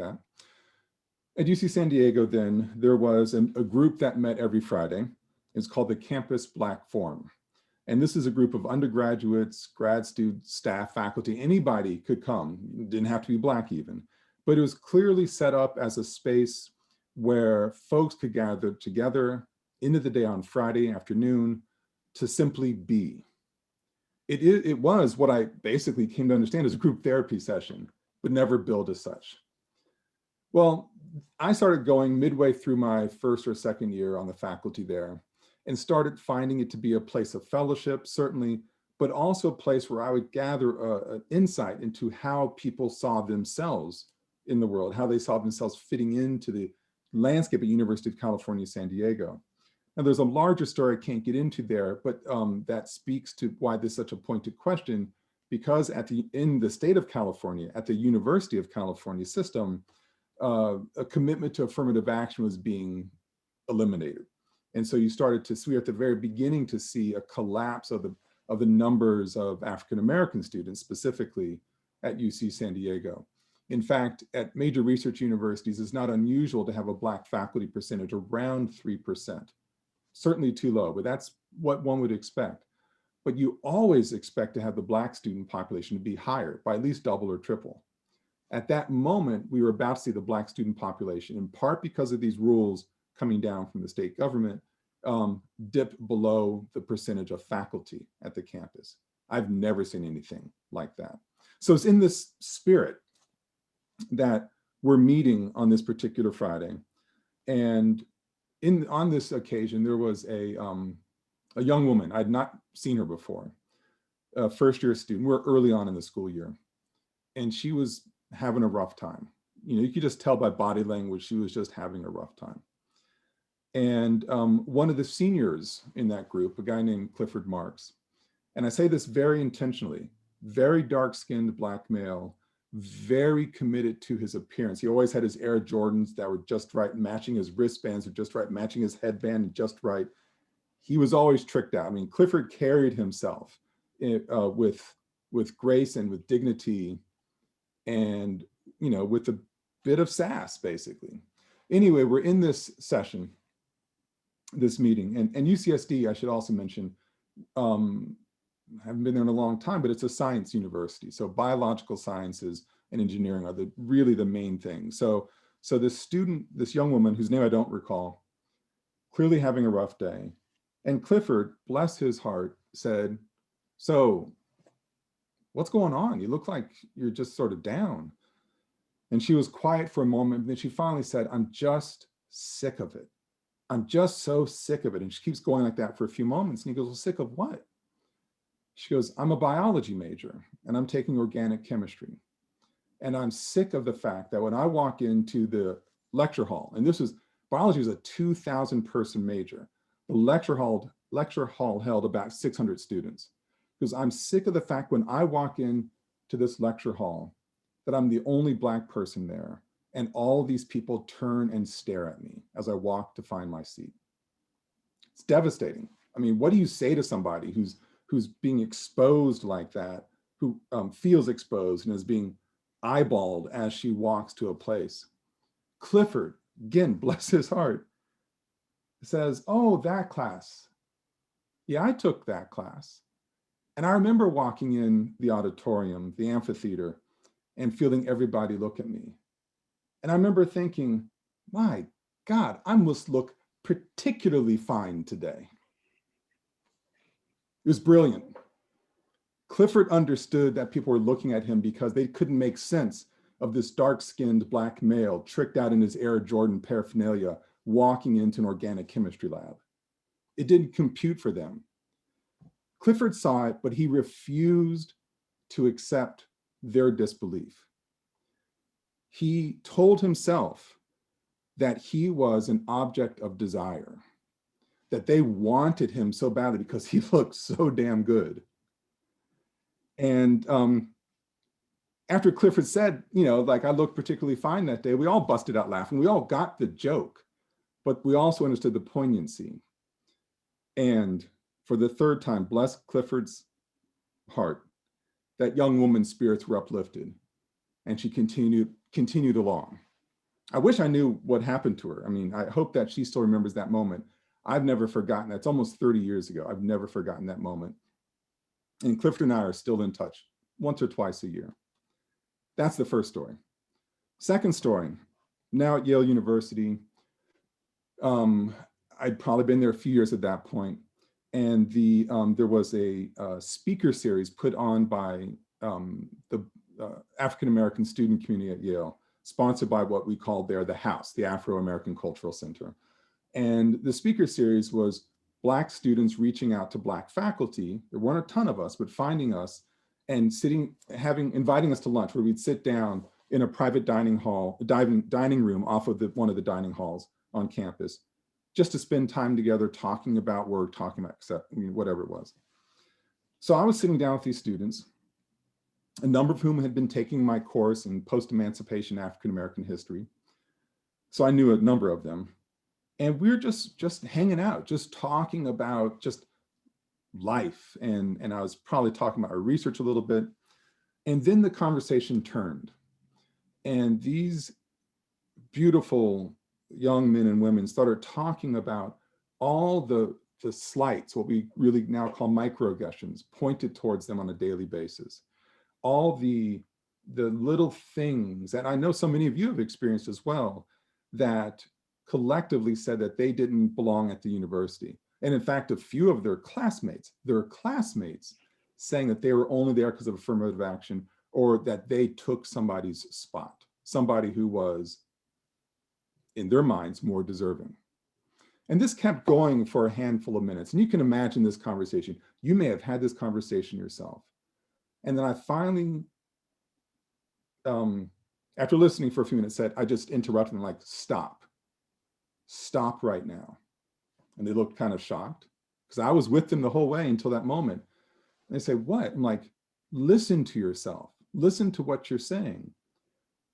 that. At UC San Diego then, there was a group that met every Friday. It's called the Campus Black Forum. And this is a group of undergraduates, grad students, staff, faculty, anybody could come. It didn't have to be Black even, but it was clearly set up as a space where folks could gather together end of the day on Friday afternoon to simply be. It was what I basically came to understand as a group therapy session, but never billed as such. Well, I started going midway through my first or second year on the faculty there and started finding it to be a place of fellowship, certainly, but also a place where I would gather an insight into how people saw themselves in the world, how they saw themselves fitting into the landscape at University of California, San Diego. Now, there's a larger story I can't get into there, but that speaks to why this is such a pointed question, because in the state of California, at the University of California system, a commitment to affirmative action was being eliminated. And so you started to see at the very beginning to see a collapse of the numbers of African-American students, specifically at UC San Diego. In fact, at major research universities, it's not unusual to have a Black faculty percentage around 3%. Certainly too low, but that's what one would expect. But you always expect to have the Black student population to be higher by at least double or triple. At that moment, we were about to see the Black student population, in part because of these rules coming down from the state government, dip below the percentage of faculty at the campus. I've never seen anything like that. So it's in this spirit that we're meeting on this particular Friday. And on this occasion, there was a young woman. I'd not seen her before, a first-year student. We're early on in the school year. And she was having a rough time. You know, you could just tell by body language, she was just having a rough time. And one of the seniors in that group, a guy named Clifford Marks, and I say this very intentionally, very dark-skinned Black male, very committed to his appearance. He always had his Air Jordans that were just right, matching his wristbands were just right, matching his headband just right. He was always tricked out. I mean, Clifford carried himself with grace and with dignity and, you know, with a bit of sass, basically. Anyway, we're in this session, this meeting, and UCSD, I should also mention, haven't been there in a long time, but it's a science university. So biological sciences and engineering are really the main thing. So this student, this young woman whose name I don't recall, clearly having a rough day. And Clifford, bless his heart, said, "So what's going on? You look like you're just sort of down." And she was quiet for a moment, and then she finally said, "I'm just sick of it. I'm just so sick of it." And she keeps going like that for a few moments. And he goes, "Well, sick of what?" She goes, "I'm a biology major and I'm taking organic chemistry. And I'm sick of the fact that when I walk into the lecture hall," and biology was a 2,000 person major. The lecture hall held about 600 students. Because I'm sick of the fact when I walk in to this lecture hall that I'm the only Black person there. And all these people turn and stare at me as I walk to find my seat. It's devastating. I mean, what do you say to somebody who's being exposed like that, who feels exposed and is being eyeballed as she walks to a place? Clifford, again, bless his heart, says, "Oh, that class. Yeah, I took that class." And I remember walking in the auditorium, the amphitheater, and feeling everybody look at me. And I remember thinking, my God, I must look particularly fine today. It was brilliant. Clifford understood that people were looking at him because they couldn't make sense of this dark-skinned Black male tricked out in his Air Jordan paraphernalia walking into an organic chemistry lab. It didn't compute for them. Clifford saw it, but he refused to accept their disbelief. He told himself that he was an object of desire, that they wanted him so badly because he looked so damn good. And after Clifford said, you know, like, I looked particularly fine that day, we all busted out laughing. We all got the joke, but we also understood the poignancy. And for the third time, bless Clifford's heart, that young woman's spirits were uplifted and she continued along. I wish I knew what happened to her. I mean, I hope that she still remembers that moment. I've never forgotten that. It's almost 30 years ago. I've never forgotten that moment. And Clifford and I are still in touch once or twice a year. That's the first story. Second story, now at Yale University. I'd probably been there a few years at that point. And there was a speaker series put on by the African-American student community at Yale, sponsored by what we called there the House, the Afro-American Cultural Center. And the speaker series was Black students reaching out to Black faculty. There weren't a ton of us, but finding us and inviting us to lunch, where we'd sit down in a private dining room off of one of the dining halls on campus, just to spend time together talking about work, talking about whatever it was. So I was sitting down with these students, a number of whom had been taking my course in post-emancipation African-American history. So I knew a number of them. And we were just hanging out, just talking about just life. And I was probably talking about our research a little bit. And then the conversation turned. And these beautiful young men and women started talking about all the slights, what we really now call microaggressions, pointed towards them on a daily basis. All the little things that I know so many of you have experienced as well, that collectively said that they didn't belong at the university. And in fact, a few of their classmates saying that they were only there because of affirmative action, or that they took somebody's spot, somebody who was, in their minds, more deserving. And this kept going for a handful of minutes. And you can imagine this conversation. You may have had this conversation yourself. And then I finally, after listening for a few minutes, said, I just interrupted them, like, stop right now. And they looked kind of shocked, because I was with them the whole way until that moment. And they say, what? I'm like, listen to yourself. Listen to what you're saying.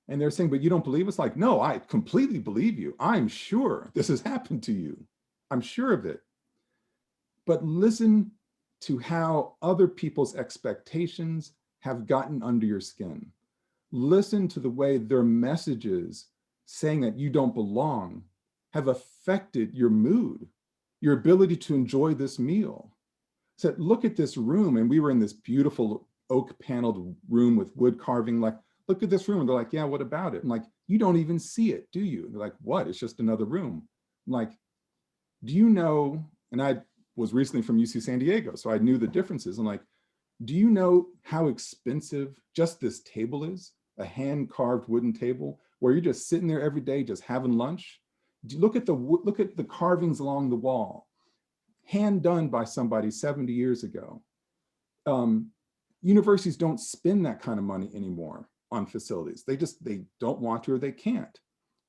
And they're saying, but you don't believe us? Like, no, I completely believe you. I'm sure this has happened to you. I'm sure of it. But listen to how other people's expectations have gotten under your skin. Listen to the way their messages saying that you don't belong have affected your mood, your ability to enjoy this meal. So look at this room, and we were in this beautiful oak paneled room with wood carving, like, look at this room. And they're like, yeah, what about it? I'm like, you don't even see it, do you? And they're like, what? It's just another room. I'm like, do you know, and I was recently from UC San Diego, so I knew the differences. I'm like, do you know how expensive just this table is? A hand-carved wooden table where you're just sitting there every day, just having lunch. Look at the carvings along the wall, hand done by somebody 70 years ago. Universities don't spend that kind of money anymore on facilities. They don't want to, or they can't.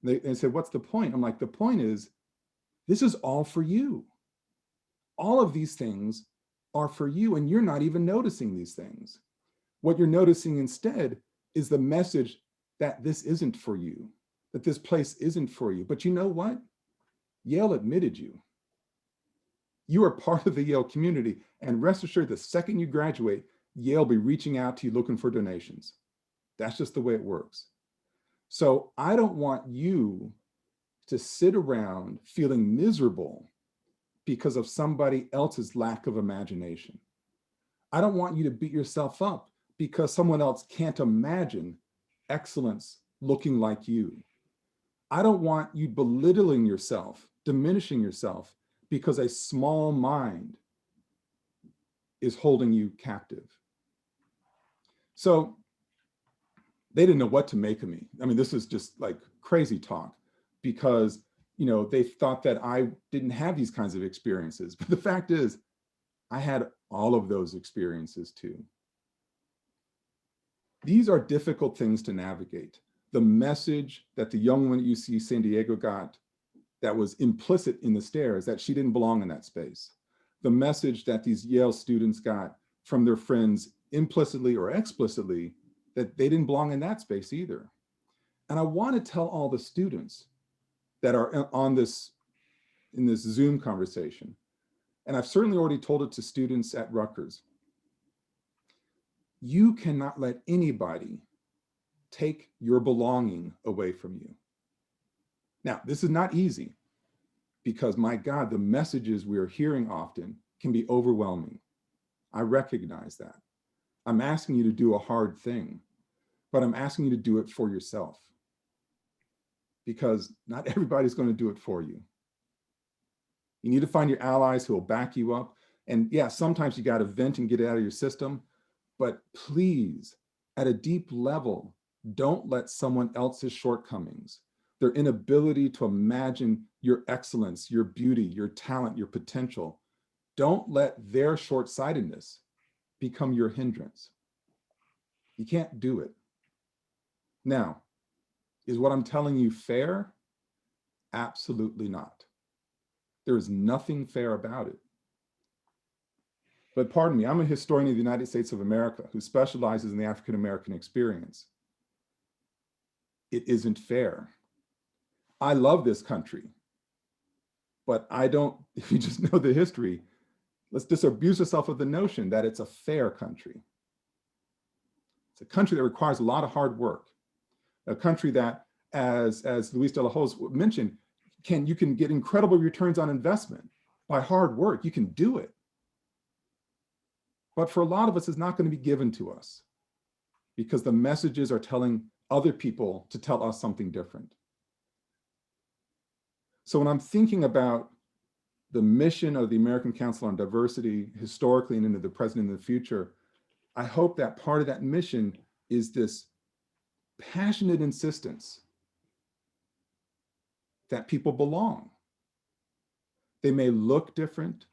They say, what's the point? I'm like, the point is, this is all for you. All of these things are for you, and you're not even noticing these things. What you're noticing instead is the message that this isn't for you, that this place isn't for you. But you know what? Yale admitted you. You are part of the Yale community, and rest assured, the second you graduate, Yale will be reaching out to you looking for donations. That's just the way it works. So I don't want you to sit around feeling miserable because of somebody else's lack of imagination. I don't want you to beat yourself up because someone else can't imagine excellence looking like you. I don't want you belittling yourself, diminishing yourself because a small mind is holding you captive. So they didn't know what to make of me. I mean, this is just like crazy talk, because they thought that I didn't have these kinds of experiences. But the fact is, I had all of those experiences too. These are difficult things to navigate. The message that the young woman at UC San Diego got that was implicit in the stare is that she didn't belong in that space. The message that these Yale students got from their friends implicitly or explicitly that they didn't belong in that space either. And I want to tell all the students that are on this, in this Zoom conversation, and I've certainly already told it to students at Rutgers, you cannot let anybody take your belonging away from you. Now, this is not easy because, my God, the messages we are hearing often can be overwhelming. I recognize that. I'm asking you to do a hard thing, but I'm asking you to do it for yourself, because not everybody's going to do it for you. You need to find your allies who will back you up. And yeah, sometimes you got to vent and get it out of your system, but please, at a deep level, don't let someone else's shortcomings, their inability to imagine your excellence, your beauty, your talent, your potential, don't let their short-sightedness become your hindrance. You can't do it. Now, is what I'm telling you fair? Absolutely not. There is nothing fair about it. But pardon me, I'm a historian of the United States of America who specializes in the African American experience. It isn't fair. I love this country, but I don't, if you just know the history, let's disabuse yourself of the notion that it's a fair country. It's a country that requires a lot of hard work, a country that, as Luis de la Hoz mentioned, you can get incredible returns on investment by hard work. You can do it. But for a lot of us, it's not going to be given to us because the messages are telling other people to tell us something different. So when I'm thinking about the mission of the American Council on Diversity historically and into the present and the future, I hope that part of that mission is this passionate insistence that people belong. They may look different,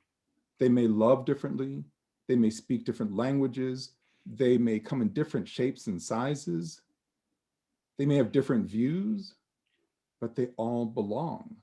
they may love differently, they may speak different languages, they may come in different shapes and sizes, they may have different views, but they all belong.